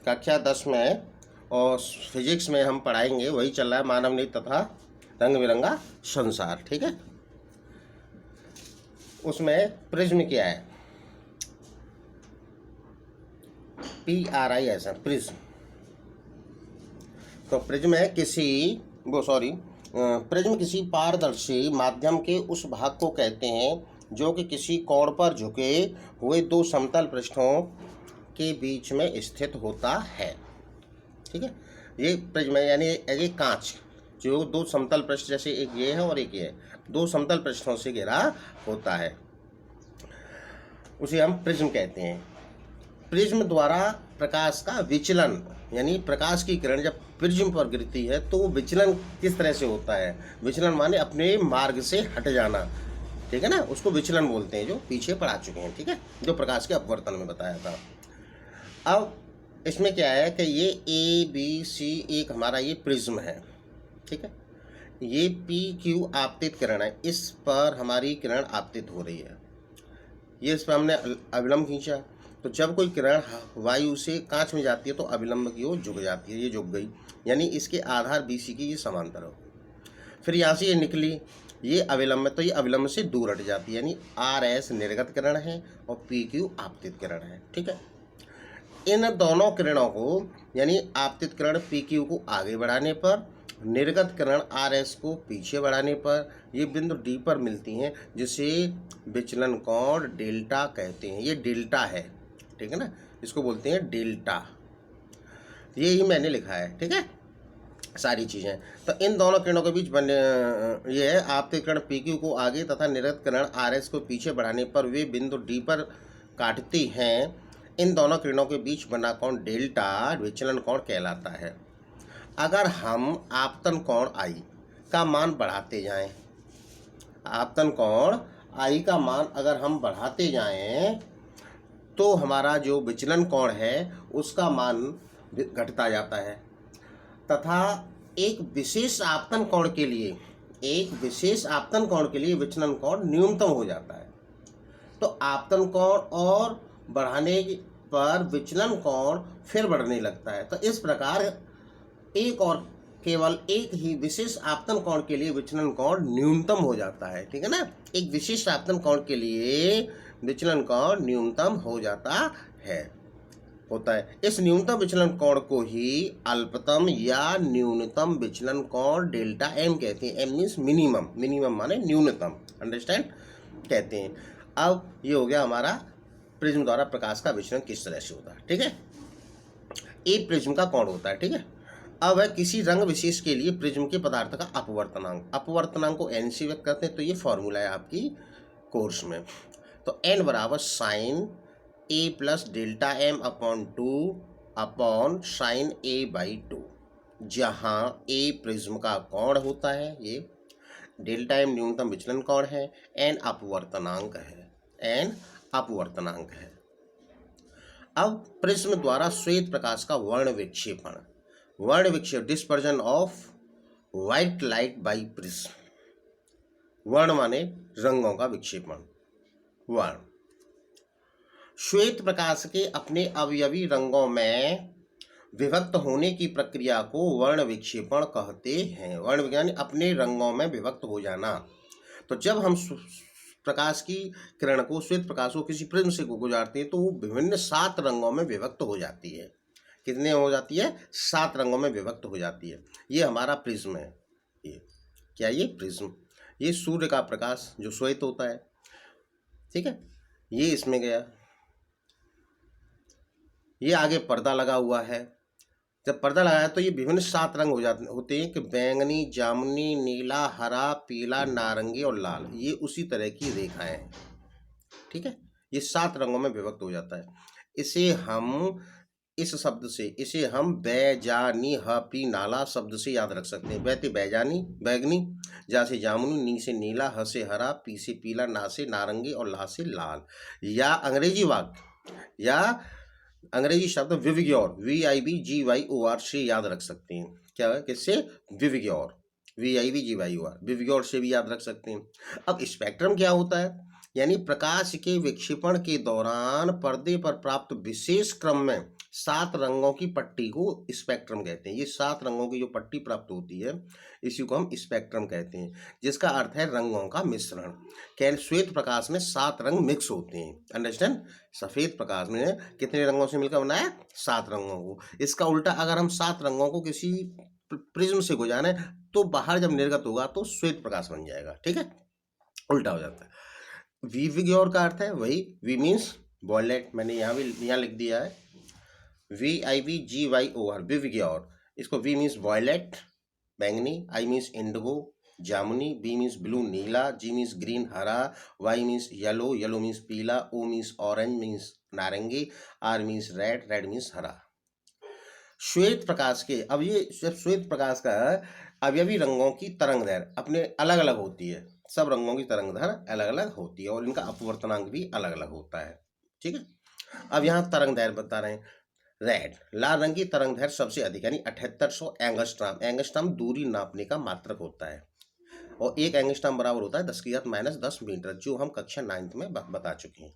कक्षा 10 में और फिजिक्स में हम पढ़ाएंगे, वही चल रहा है, मानव नीति तथा रंग बिरंगा संसार। ठीक है, उसमें प्रिज्म क्या है, PRISM, प्रिज्म। तो प्रिज्म है प्रिज्म किसी पारदर्शी माध्यम के उस भाग को कहते हैं जो कि किसी कोण पर झुके हुए दो समतल पृष्ठों के बीच में स्थित होता है। ठीक है, ये प्रिज्म है, यानी ये कांच जो दो समतल पृष्ठ, जैसे एक ये है और एक ये है, दो समतल पृष्ठों से घिरा होता है, उसे हम प्रिज्म कहते हैं। प्रिज्म द्वारा प्रकाश का विचलन, यानी प्रकाश की किरण जब प्रिज्म पर गिरती है तो वो विचलन किस तरह से होता है, विचलन माने अपने मार्ग से हट जाना। ठीक है ना, उसको विचलन बोलते हैं, जो पीछे पढ़ा चुके हैं। ठीक है, जो प्रकाश के अपवर्तन में बताया था। अब इसमें क्या है कि ये ABC एक हमारा ये प्रिज्म है। ठीक है, ये PQ आपतित किरण है, इस पर हमारी किरण आपतित हो रही है। ये इस पर हमने अविलंब खींचा, तो जब कोई किरण वायु से कांच में जाती है तो अविलंब की ओर झुक जाती है, ये झुक गई, यानी इसके आधार BC की ये समांतर हो। फिर यहाँ से ये निकली, ये अविलंब, तो ये अविलंब से दूर हट जाती है, यानी RS निर्गत किरण है और PQ आपतित किरण है। ठीक है, इन दोनों किरणों को, यानी आपतित किरण PQ को आगे बढ़ाने पर, निर्गत किरण RS को पीछे बढ़ाने पर ये बिंदु D पर मिलती हैं, जिसे विचलन कोण डेल्टा कहते हैं। ये डेल्टा है, ठीक है ना, इसको बोलते हैं डेल्टा। ये ही मैंने लिखा है। ठीक है, सारी चीज़ें। तो इन दोनों किरणों के बीच बने ये है, आपतित किरण PQ को आगे तथा निर्गत किरण RS को पीछे बढ़ाने पर वे बिंदु D पर काटती हैं। इन दोनों किरणों के बीच बना कोण डेल्टा विचलन कोण कहलाता है। अगर हम आपतन कोण I का मान बढ़ाते जाएं, आपतन कोण I का मान अगर हम बढ़ाते जाएं तो हमारा जो विचलन कोण है उसका मान घटता जाता है, तथा एक विशेष आपतन कोण के लिए विचलन कोण न्यूनतम हो जाता है। तो आपतन कोण और बढ़ाने पर विचलन कोण फिर बढ़ने लगता है। तो इस प्रकार केवल एक ही विशेष आपतन कोण के लिए विचलन कोण न्यूनतम हो जाता है। ठीक है ना, एक विशिष्ट आपतन कोण के लिए विचलन कोण न्यूनतम हो जाता है, होता है। इस न्यूनतम विचलन कोण को ही अल्पतम या न्यूनतम विचलन कोण डेल्टा M कहते हैं। M मीन्स मिनिमम, मिनिमम माने न्यूनतम, अंडरस्टैंड, कहते हैं। अब ये हो गया हमारा प्रिज्म द्वारा प्रकाश का विचलन किस तरह से होता है। ठीक है, एक प्रिज्म का कोण होता है। ठीक है, अब है किसी रंग विशेष के लिए प्रिज्म के पदार्थ का अपवर्तनांक। अपवर्तनांक को N से व्यक्त करते हैं, तो ये फॉर्मूला है आपकी कोर्स में। तो N बराबर sine A plus delta M upon 2 upon sine A/2, जहाँ A प्रिज्म का कोण होता है, ये डेल्टा M न्यूनतम विचलन कोण है, N अपवर्तनांक है। अब प्रिज्म द्वारा श्वेत प्रकाश का वर्ण विक्षेपण, dispersion of white light by prism. वर्ण माने रंगों का विक्षेपण, वर्ण। श्वेत प्रकाश के अपने अवयवी रंगों में विभक्त होने की प्रक्रिया को वर्ण विक्षेपण कहते हैं। वर्ण विज्ञान अपने रंगों में विभक्त हो जाना। तो जब हम प्रकाश की किरण को, श्वेत प्रकाश को किसी प्रिज्म से गुजारते हैं तो वो विभिन्न 7 रंगों में विभक्त हो जाती है। कितने हो जाती है? 7 रंगों में विभक्त हो जाती है। ये हमारा प्रिज्म है। ये क्या, ये प्रिज्म, ये सूर्य का प्रकाश जो श्वेत होता है। ठीक है, ये इसमें गया, ये आगे पर्दा लगा हुआ है। जब पर्दा लगाया तो ये विभिन्न 7 रंग होते हैं कि बैंगनी, जामुनी, नीला, हरा, पीला, नारंगी और लाल। ये उसी तरह की रेखाएं हैं। ठीक है, ये 7 रंगों में विभक्त हो जाता है। इसे हम बैजानी, हपी, नाला शब्द से याद रख सकते हैं। बैते बैजानी, बैगनी, जा से जामुनी, नी से नीला, ह से हरा, पी से पीला, ना से नारंगी और ला से लाल। या अंग्रेजी शब्द विविग्योर, VIVGYOR से याद रख सकते हैं। क्या है, किससे? विविग्योर, VIVGYOR, विविग्योर से भी याद रख सकते हैं। अब स्पेक्ट्रम क्या होता है? यानी प्रकाश के विक्षेपण के दौरान पर्दे पर प्राप्त विशेष क्रम में 7 रंगों की पट्टी को स्पेक्ट्रम कहते हैं। ये 7 रंगों की जो पट्टी प्राप्त होती है इसी को हम स्पेक्ट्रम कहते हैं, जिसका अर्थ है रंगों का मिश्रण। श्वेत प्रकाश में 7 रंग मिक्स होते हैं। अंडरस्टैंड? सफेद प्रकाश में कितने रंगों से मिलकर बना है? 7 रंगों को। इसका उल्टा अगर हम 7 रंगों को किसी प्रिज्म से गुजारें तो बाहर जब निर्गत होगा तो श्वेत प्रकाश बन जाएगा। ठीक है, उल्टा हो जाता है। विविग्योर का अर्थ है वही, वी मीन्स वॉयलेट, मैंने यहाँ लिख दिया है VIVGYOR, विविग्योर। इसको वी मीन्स वॉयलेट बैंगनी, आई मीन्स इंडिगो जामुनी, बी मीन्स ब्लू नीला, जी मीन्स ग्रीन हरा, Y means yellow, yellow means पीला, ओ मीन्स ऑरेंज मीन्स नारंगी, R means red, red means हरा। श्वेत प्रकाश के, अब ये जब श्वेत प्रकाश का अवयवी रंगों की तरंगदैर्घ्य अपने अलग अलग होती है। सब रंगों की तरंगदैर्घ्य अलग अलग होती है और इनका अपवर्तनांक भी अलग अलग होता है। ठीक है, अब यहाँ तरंगदैर्घ्य बता रहे हैं। रेड, लाल रंग की तरंगदैर्घ्य सबसे अधिक यानी 7800 एंगस्ट्रॉम। एंगस्ट्रॉम दूरी नापने का मात्रक होता है और 1 एंगस्ट्रॉम बराबर होता है 10⁻⁻10 मीटर, जो हम कक्षा 9th में बता चुके हैं।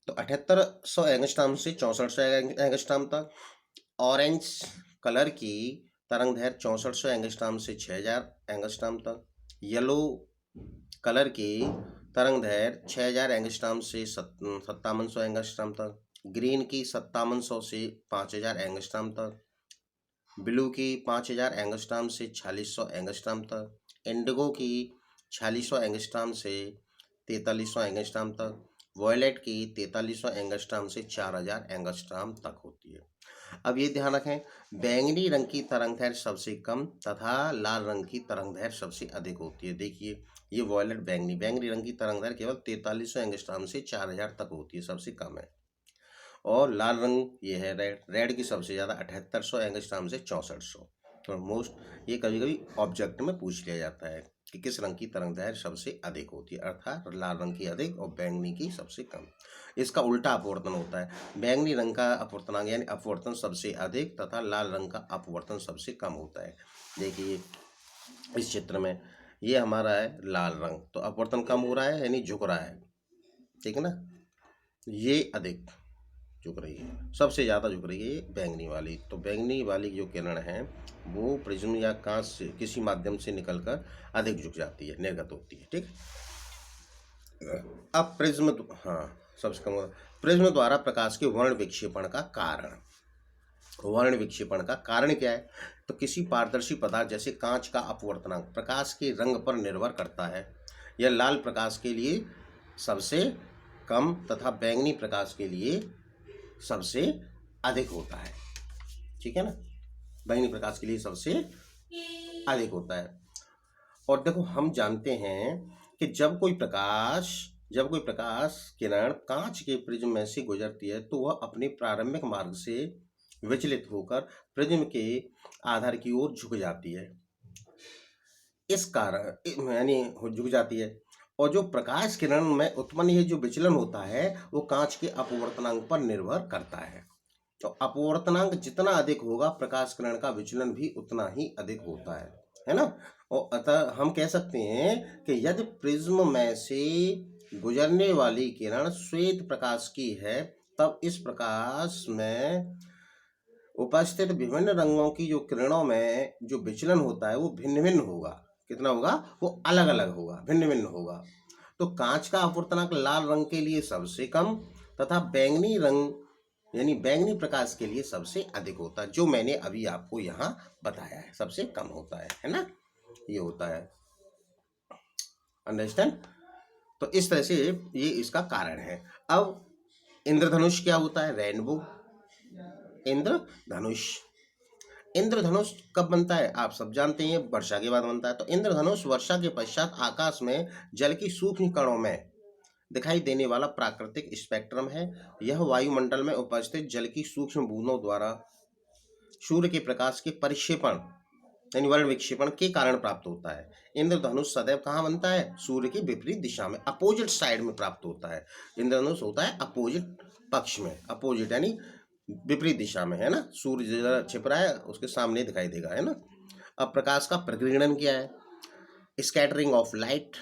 तो 7800 एंगस्ट्रॉम से 6400 एंगस्ट्रॉम तक। ऑरेंज कलर की तरंगदैर्घ्य 6400 एंगस्ट्रॉम से 6000 एंगस्ट्रॉम तक। येलो कलर की तरंगदैर्घ्य 6000 एंगस्ट्रॉम से 5700 एंगस्ट्रॉम तक। ग्रीन की 5700 से 5000 एंगस्ट्रॉम तक। ब्लू की 5000 एंगस्ट्रॉम से 4600 एंगस्ट्रॉम तक। इंडिगो की 4600 एंगस्ट्रॉम से 4300 एंगस्ट्रॉम तक। वॉयलेट की 4300 एंगस्ट्रॉम से 4000 एंगस्ट्रॉम तक होती है। अब ये ध्यान रखें, बैंगनी रंग की तरंगदैर्घ्य सबसे कम तथा लाल रंग की तरंगदैर्घ्य सबसे अधिक होती है। देखिए ये वॉयलेट बैंगनी रंग की तरंगदैर्घ्य केवल 4300 एंगस्ट्रॉम से 4000 तक होती है, सबसे कम है। और लाल रंग ये है रेड की सबसे ज़्यादा 7800 एंगस्ट्रॉम से 6400। तो मोस्ट ये कभी कभी ऑब्जेक्ट में पूछ लिया जाता है कि किस रंग की तरंगदैर्घ्य सबसे अधिक होती है, अर्थात लाल रंग की अधिक और बैंगनी की सबसे कम। इसका उल्टा अपवर्तन होता है। बैंगनी रंग का अपवर्तनांक यानी अपवर्तन सबसे अधिक तथा लाल रंग का अपवर्तन सबसे कम होता है। देखिए इस चित्र में ये हमारा है लाल रंग, तो अपवर्तन कम हो रहा है यानी झुक रहा है। ठीक है ना, ये अधिक झुक रही है, सबसे ज़्यादा झुक रही है ये बैंगनी वाली। तो बैंगनी वाली जो किरण है वो प्रिज्म या कांच से किसी माध्यम से निकलकर अधिक झुक जाती है, निर्गत होती है। ठीक, अब प्रिज्म, हाँ सबसे कम, प्रिज्म द्वारा प्रकाश के वर्ण विक्षेपण का कारण। वर्ण विक्षेपण का कारण क्या है? तो किसी पारदर्शी पदार्थ जैसे कांच का अपवर्तनांक प्रकाश के रंग पर निर्भर करता है। यह लाल प्रकाश के लिए सबसे कम तथा बैंगनी प्रकाश के लिए सबसे अधिक होता है। ठीक है ना, बैंगनी प्रकाश के लिए सबसे अधिक होता है। और देखो हम जानते हैं कि जब कोई प्रकाश किरण कांच के प्रिज्म में से गुजरती है तो वह अपने प्रारंभिक मार्ग से विचलित होकर प्रिज्म के आधार की ओर झुक जाती है। इस कारण यानी झुक जाती है, और जो प्रकाश किरण में उत्पन्न ये जो विचलन होता है वो कांच के अपवर्तनांक पर निर्भर करता है। तो अपवर्तनांक जितना अधिक होगा प्रकाश किरण का विचलन भी उतना ही अधिक होता है ना। और अतः हम कह सकते हैं कि यदि प्रिज्म में से गुजरने वाली किरण श्वेत प्रकाश की है तब इस प्रकाश में उपस्थित विभिन्न रंगों की जो किरणों में जो विचलन होता है वो भिन्न भिन्न होगा। कितना होगा? वो अलग अलग होगा, भिन्न भिन्न होगा। तो कांच का अपवर्तनांक लाल रंग के लिए सबसे कम तथा बैंगनी रंग यानी बैंगनी प्रकाश के लिए सबसे अधिक होता है, जो मैंने अभी आपको यहाँ बताया है, सबसे कम होता है ना, ये होता है। अंडरस्टैंड? तो इस तरह से ये इसका कारण है। अब इंद्रधनुष क्या होता है? रेनबो, इंद्रधनुष कब बनता है? आप सब जानते हैं, वर्षा के बाद बनता है। तो इंद्रधनुष वर्षा के पश्चात आकाश में जल की सूक्ष्म कणों में दिखाई देने वाला प्राकृतिक स्पेक्ट्रम है। यह वायुमंडल में उपस्थित जल की सूक्ष्म बूंदों द्वारा सूर्य के प्रकाश के परिक्षेपण यानी वर्ण विक्षेपण के कारण प्राप्त होता है। इंद्रधनुष सदैव कहाँ बनता है? सूर्य के विपरीत दिशा में, अपोजिट साइड में प्राप्त होता है। इंद्रधनुष होता है अपोजिट पक्ष में, अपोजिट यानी विपरीत दिशा में, है ना। सूर्य जरा छिप रहा है उसके सामने दिखाई देगा, है ना। अब प्रकाश का प्रकीर्णन क्या है? स्कैटरिंग ऑफ लाइट,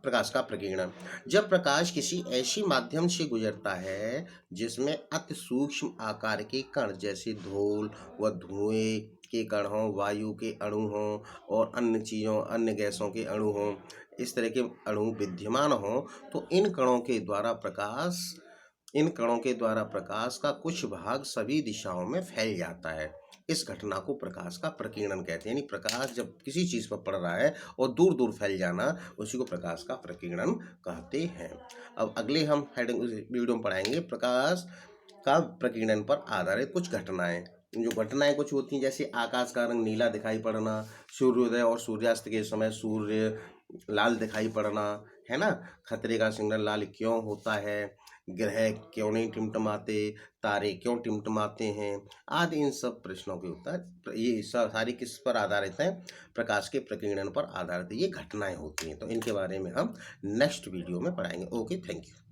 प्रकाश का प्रकीर्णन। जब प्रकाश किसी ऐसी माध्यम से गुजरता है जिसमें अति सूक्ष्म आकार के कण जैसे धूल व धुएं के कण हों, वायु के अणु हों और अन्य चीज़ों अन्य गैसों के अणु हों, इस तरह के अणु विद्यमान हों, तो इन कणों के द्वारा प्रकाश का कुछ भाग सभी दिशाओं में फैल जाता है। इस घटना को प्रकाश का प्रकीर्णन कहते हैं। यानी प्रकाश जब किसी चीज़ पर पड़ रहा है और दूर दूर फैल जाना, उसी को प्रकाश का प्रकीर्णन कहते हैं। अब अगले हम हेडिंग वीडियो में पढ़ाएंगे प्रकाश का प्रकीर्णन पर आधारित कुछ घटनाएं। जो घटनाएं कुछ होती हैं जैसे आकाश का रंग नीला दिखाई पड़ना, सूर्योदय और सूर्यास्त के समय सूर्य लाल दिखाई पड़ना, है ना, खतरे का सिग्नल लाल क्यों होता है, ग्रह क्यों नहीं टिमटिमाते, तारे क्यों टिमटिमाते हैं, आदि इन सब प्रश्नों के उत्तर ये सारी किस पर आधारित हैं, प्रकाश के प्रकीर्णन पर आधारित ये घटनाएं होती हैं। तो इनके बारे में हम नेक्स्ट वीडियो में पढ़ाएंगे। Okay, thank you.